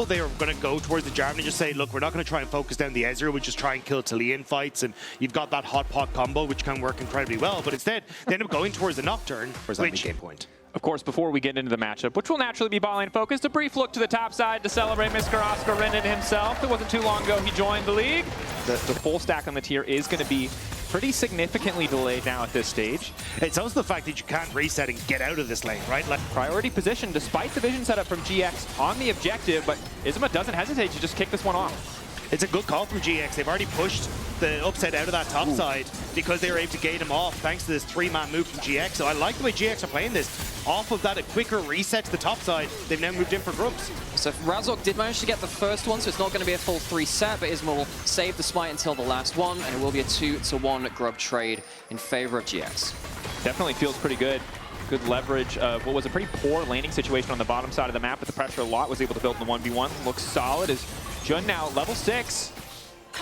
They are going to go towards the Jarvan and just say, look, we're not going to try and focus down the Ezreal, we'll just try and kill Taliyah in fights, and you've got that hot pot combo, which can work incredibly well, but instead, they end up going towards the Nocturne, which game point. Of course, before we get into the matchup, which will naturally be bot lane focused, a brief look to the top side to celebrate Mr. Oscar Renan himself. It wasn't too long ago he joined the league. The full stack on the tier is going to be pretty significantly delayed now at this stage. It's also the fact that you can't reset and get out of this lane, right? Like, priority position despite the vision setup from GX on the objective, but Izma doesn't hesitate to just kick this one off. It's a good call from GX. They've already pushed the upset out of that top side because they were able to gate him off thanks to this three-man move from GX. So I like the way GX are playing this. Off of that, a quicker reset to the top side. They've now moved in for Grubs. So Razork did manage to get the first one, so it's not going to be a full 3 set, but Izma will save the smite until the last one, and it will be a 2-to-1 Grub trade in favor of GX. Definitely feels pretty good. Good leverage of what was a pretty poor laning situation on the bottom side of the map, but the pressure a lot was able to build in the 1v1. Looks solid as Jun now level 6.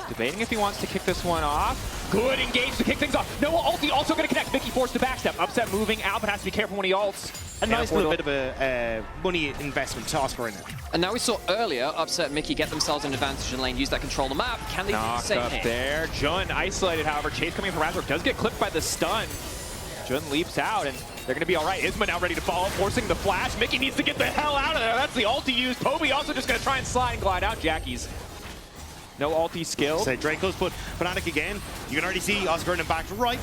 Debating if he wants to kick this one off. Good engage to kick things off. No ulti also going to connect. Mickey forced to backstep. Upset moving out, but has to be careful when he ults. A nice little bit of a money investment to Oscar in it. And now we saw earlier Upset and Mickey get themselves an advantage in lane, use that control the map. Can they do the same here? There. Jun isolated, however. Chase coming in from Razork does get clipped by the stun. Jun leaps out, and they're going to be all right. Izma now ready to follow, forcing the flash. Mickey needs to get the hell out of there. That's the ulti used. Chovy also just going to try and slide and glide out. Jackie's no ulti skill. Say Draco's put Fnatic again. You can already see Oscar and back right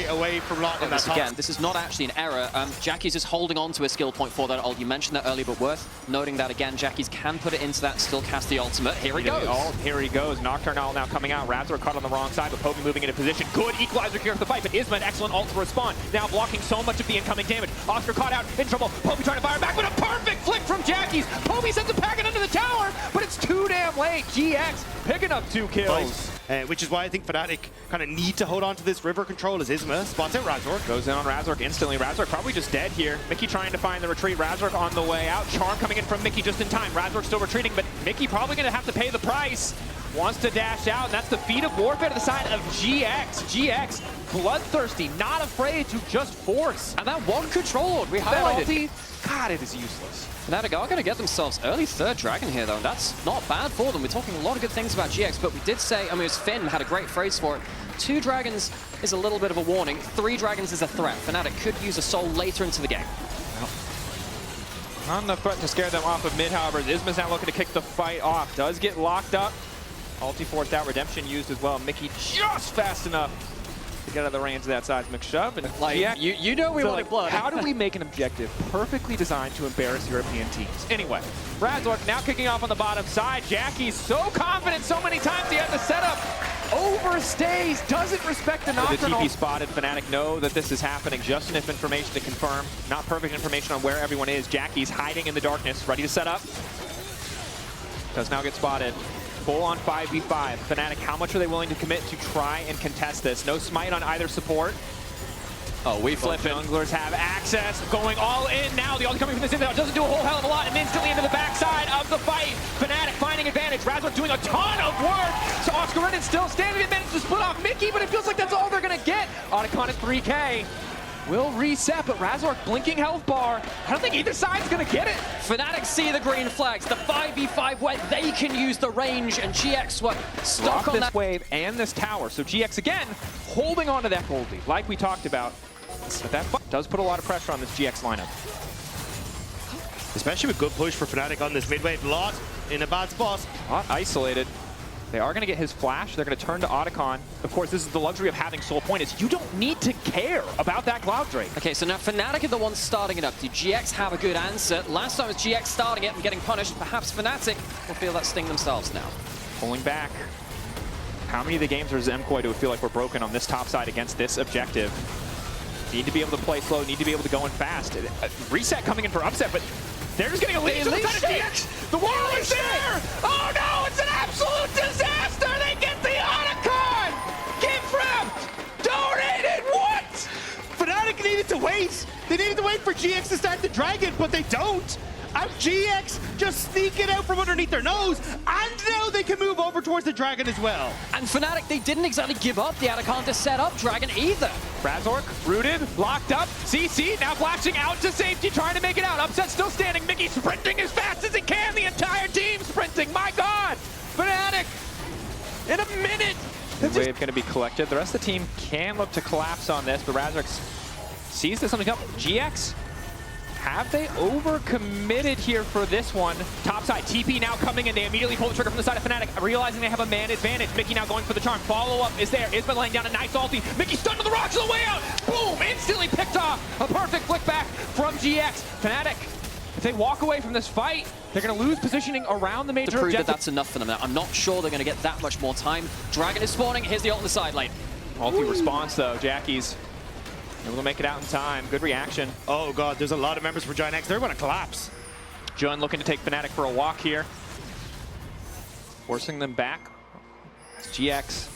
away from Lot in that top. Again, this is not actually an error. Jackie's just holding on to a skill point for that ult. You mentioned that earlier, but worth noting that again, Jackie's can put it into that, still cast the ultimate. Here he goes. Here he goes. Nocturne now coming out. Razor caught on the wrong side, but Chovy moving into position. Good equalizer here for the fight, but Izma an excellent ult to respond. Now blocking so much of the incoming damage. Oscar caught out in trouble. Chovy trying to fire back, but a perfect flick from Jackie's. Chovy sends a packet into the tower, but it's too damn late. GX picking up 2 kills. Which is why I think Fnatic kind of need to hold on to this river control as Izma spots out Razork. Goes in on Razork instantly. Razork probably just dead here. Mickey trying to find the retreat. Razork on the way out. Charm coming in from Mickey just in time. Razork still retreating, but Mickey probably going to have to pay the price. Wants to dash out, and that's the feat of warfare to the side of GX. GX, bloodthirsty, not afraid to just force. And that one control ult we highlighted. God, it is useless. Fnatic are going to get themselves early 3rd dragon here, though, and that's not bad for them. We're talking a lot of good things about GX, but we did say, I mean, it was Finn had a great phrase for it. 2 dragons is a little bit of a warning. 3 dragons is a threat. Fnatic could use a soul later into the game. Not enough threat to scare them off of mid, however. Izma's now looking to kick the fight off. Does get locked up. Ulti forced out, redemption used as well. Mickey just fast enough to get out of the range of that seismic shove. And like, you know we wanted blood. How do we make an objective perfectly designed to embarrass European teams? Anyway, Razork now kicking off on the bottom side. Jackie's so confident so many times he had the setup. Overstays, doesn't respect the Nocturne. The TP spotted. Fnatic know that this is happening. Just enough information to confirm. Not perfect information on where everyone is. Jackie's hiding in the darkness, ready to set up. Does now get spotted. Full on 5v5. Fnatic, how much are they willing to commit to try and contest this? No smite on either support. Oh, we flip it. Junglers have access. Going all in now. The ulti coming from this infield doesn't do a whole hell of a lot, and instantly into the backside of the fight. Fnatic finding advantage. Razork doing a ton of work. So Oscar Renan still standing advantage to split off Mickey, but it feels like that's all they're going to get. Otacon is 3K. Will reset, but Razork blinking health bar. I don't think either side's gonna get it. Fnatic see the green flags, the 5v5 where they can use the range, and GX were stuck on that wave and this tower. So GX again holding on to that goldie, like we talked about. But that does put a lot of pressure on this GX lineup. Especially with good push for Fnatic on this mid wave. Lot in a bad spot. Lot isolated. They are going to get his flash. They're going to turn to Otacon. Of course, this is the luxury of having Soul Point, is you don't need to care about that Cloud Drake. Okay, so now Fnatic are the ones starting it up. Do GX have a good answer? Last time it was GX starting it and getting punished. Perhaps Fnatic will feel that sting themselves now. Pulling back. How many of the games does Mkoi do we feel like we're broken on this top side against this objective? Need to be able to play slow, need to be able to go in fast. Reset coming in for upset, but they're just getting a lead to the side of GX. The wall is there! Oh no, it's an absolute disaster! They get the Otacon! Get framed! Donated! What? Fnatic needed to wait. They needed to wait for GX to start the dragon, but they don't. And GX just sneak it out from underneath their nose, and now they can move over towards the Dragon as well. And Fnatic, they didn't exactly give up the Atacant to set up Dragon either. Razork, rooted, locked up. CC now flashing out to safety, trying to make it out. Upset still standing. Mickey sprinting as fast as he can. The entire team sprinting. My God! Fnatic, in a minute. Wave going to be collected. The rest of the team can look to collapse on this, but Razork sees this something up. GX, have they overcommitted here for this one? Topside, TP now coming in. They immediately pull the trigger from the side of Fnatic, realizing they have a man advantage. Mickey now going for the charm. Follow-up is there. Isma laying down a nice ulti. Mickey stunned on the rocks on the way out. Boom! Instantly picked off. A perfect flick back from GX. Fnatic, if they walk away from this fight, they're going to lose positioning around the major to prove objective. that that's enough for them now. I'm not sure they're going to get that much more time. Dragon is spawning. Here's the ult on the side lane. Ulti response, though. Jackie's able to make it out in time. Good reaction. Oh God, there's a lot of members for GIANTX. They're going to collapse. Jun looking to take Fnatic for a walk here. Forcing them back. It's GX.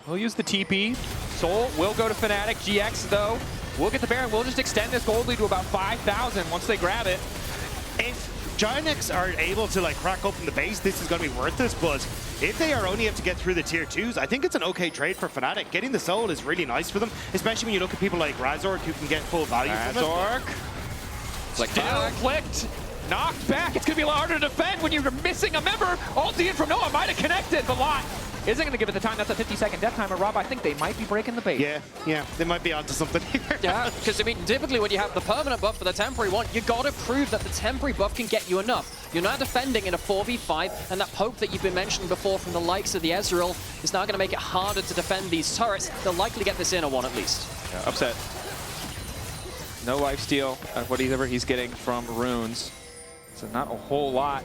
We'll use the TP. Soul will go to Fnatic. GX, though, we'll get the Baron. We'll just extend this gold lead to about 5,000 once they grab it. If GIANTX are able to like crack open the base, this is going to be worth this, but if they are only able to get through the tier 2s, I think it's an okay trade for Fnatic. Getting the soul is really nice for them, especially when you look at people like Razork who can get full value from it. Razork, still flicked, knocked back. It's going to be a lot harder to defend when you're missing a member. Ulti in from Noah might have connected, but Lot isn't going to give it the time. That's a 50-second death timer. Rob, I think they might be breaking the bait. Yeah, they might be onto something here. Yeah, because I mean, typically when you have the permanent buff for the temporary one, you got to prove that the temporary buff can get you enough. You're now defending in a 4v5, and that poke that you've been mentioning before from the likes of the Ezreal is now going to make it harder to defend these turrets. They'll likely get this inner one at least. Yeah, upset. No lifesteal, whatever he's getting from runes. So not a whole lot.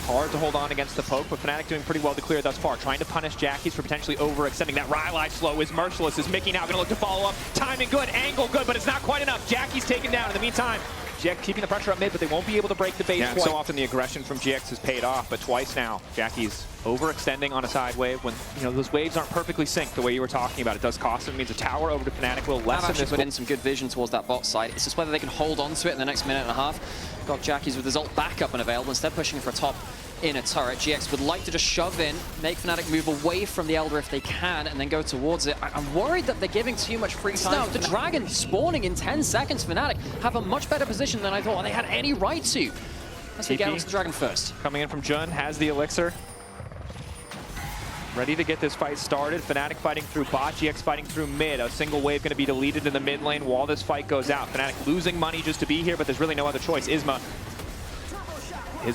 Hard to hold on against the poke, but Fnatic doing pretty well to clear thus far. Trying to punish Jackie's for potentially overextending. That Rylai slow is merciless. Is Mickey now going to look to follow up? Timing good, angle good, but it's not quite enough. Jackie's taken down. In the meantime, GX keeping the pressure up mid, but they won't be able to break the base twice. So often the aggression from GX has paid off, but twice now, Jackie's overextending on a side wave when those waves aren't perfectly synced the way you were talking about. It does cost them. It means a tower over to Fnatic will lessen this. Put in some good vision towards that bot side. It's just whether they can hold on to it in the next minute and a half. Got Jackie's with his ult back up and available instead pushing for a top in a turret. GX would like to just shove in, make Fnatic move away from the Elder if they can, and then go towards it. I'm worried that they're giving too much free time. Now, the Dragon spawning in 10 seconds. Fnatic have a much better position than I thought they had any right to. Let's get onto the Dragon first. Coming in from Jun, has the elixir. Ready to get this fight started. Fnatic fighting through bot, GX fighting through mid. A single wave going to be deleted in the mid lane while this fight goes out. Fnatic losing money just to be here, but there's really no other choice. Isma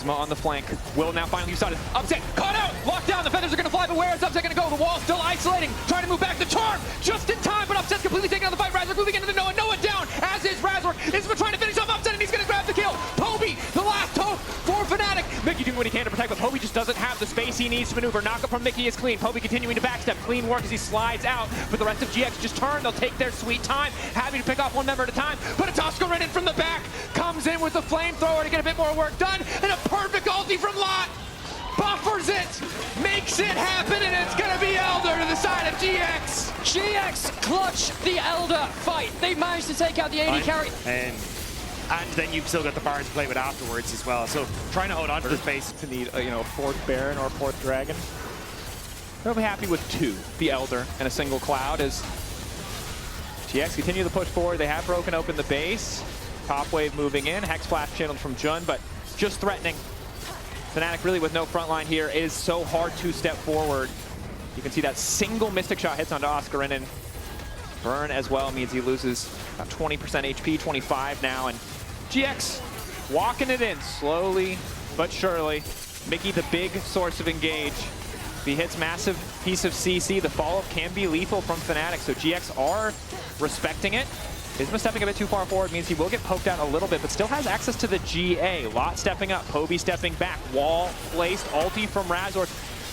on the flank. Will now finally use it. Upset, caught out, locked down. The feathers are going to fly, but where is Upset going to go? The wall's still isolating, trying to move back. The charm just in time, but Upset's completely taking on the fight. Razork moving into the Noah. Noah down, as is Razork. Isma trying to finish off Upset, and he's going to grab the kill. Poby, the last hope for Fnatic. Mickey doing what he can to protect, but Poby just doesn't have the space he needs to maneuver. Knockup from Mickey is clean. Poby continuing to backstep. Clean work as he slides out, but the rest of GX just turn. They'll take their sweet time, happy to pick off one member at a time, but it's Oscar Renan from the back. Comes in with the flamethrower to get a bit more work done, and a perfect ulti from Lot. Buffers it, makes it happen, and it's gonna be Elder to the side of GX. GX clutch the Elder fight. They managed to take out the AD carry. And then you've still got the Baron to play with afterwards as well. So trying to hold on to the space. To need a fourth Baron or a fourth Dragon. They'll be happy with 2, the Elder and a single Cloud as GX continue to push forward. They have broken open the base. Top wave moving in. Hex Flash channeled from Jun, but just threatening. Fnatic really with no front line here. It is so hard to step forward. You can see that single Mystic Shot hits onto Oscar Renan. Burn as well means he loses about 20% HP, 25 now, and GX walking it in slowly but surely. Mickey the big source of engage. If he hits massive piece of CC, the follow-up can be lethal from Fnatic, so GX are respecting it. Isma stepping a bit too far forward means he will get poked out a little bit, but still has access to the GA. Lot stepping up, Poby stepping back, wall placed, ulti from Razork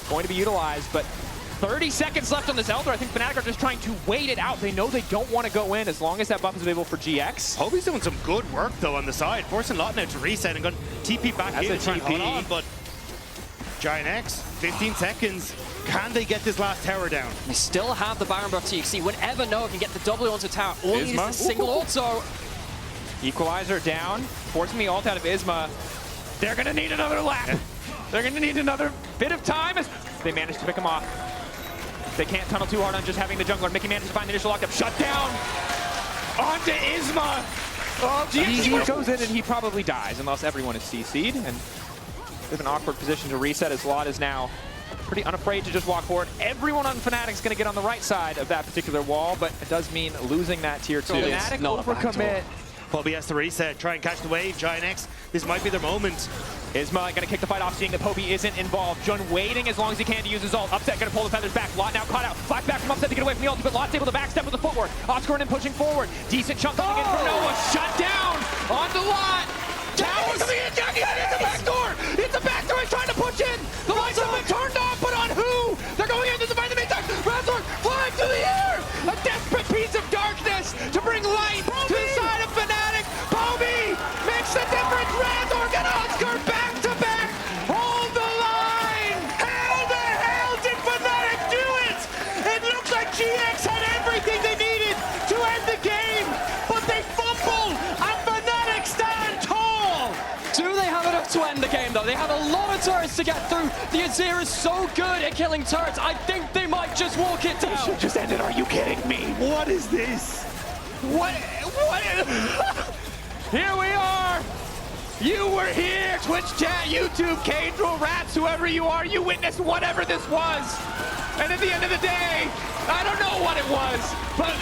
going to be utilized, but 30 seconds left on this Elder. I think Fnatic are just trying to wait it out. They know they don't want to go in as long as that buff is available for GX. Poby's doing some good work though on the side, forcing Lot now to reset and going TP back in and trying to hold on, but GIANTX, 15 seconds. Can they get this last tower down? They still have the Baron buff, so you can see whenever Noah can get the W onto tower, all he needs is a single ult, so... Equalizer down, forcing the ult out of Isma. They're gonna need another lap. They're going to need another bit of time as they manage to pick him off. They can't tunnel too hard on just having the jungler. Mickey manages to find the initial lockup. Shut down onto Isma. Oh, he goes in and he probably dies unless everyone is CC'd. And with an awkward position to reset as Lot is now pretty unafraid to just walk forward. Everyone on Fnatic is going to get on the right side of that particular wall, but it does mean losing that tier 2. Fnatic overcommit. Poby has to reset, try and catch the wave. GIANTX, this might be their moment. Isma going to kick the fight off, seeing that Poby isn't involved. Jun waiting as long as he can to use his ult. Upset going to pull the feathers back. Lot now caught out. Flash back from Upset to get away from the ult, but Lot's able to backstep with the footwork. Oscar and pushing forward. Decent chunk coming in from Noah. Shut down on the Lot. Tower coming in. Jackie, it's a backdoor. It's a backdoor. He's trying to push in. The lights have been turned off, but on who? They're going in to find the main time. Razor flying through the air. A desperate piece of darkness to bring light to the side of Fnatic. Poby makes the difference. Razor and Oscar back to back. Hold the line. How the hell did Fnatic do it? It looked like GX had everything they needed to end the game, but they fumbled and Fnatic stand tall. Do they have enough to end the game, though? They have a lot of turrets to get through. The Azir is so good at killing turrets. I think they might just walk it down. Should just end it. Are you kidding me? What is this? What? Here we are. You were here. Twitch chat, YouTube, Cadril, Rats, whoever you are, you witnessed whatever this was. And at the end of the day, I don't know what it was, but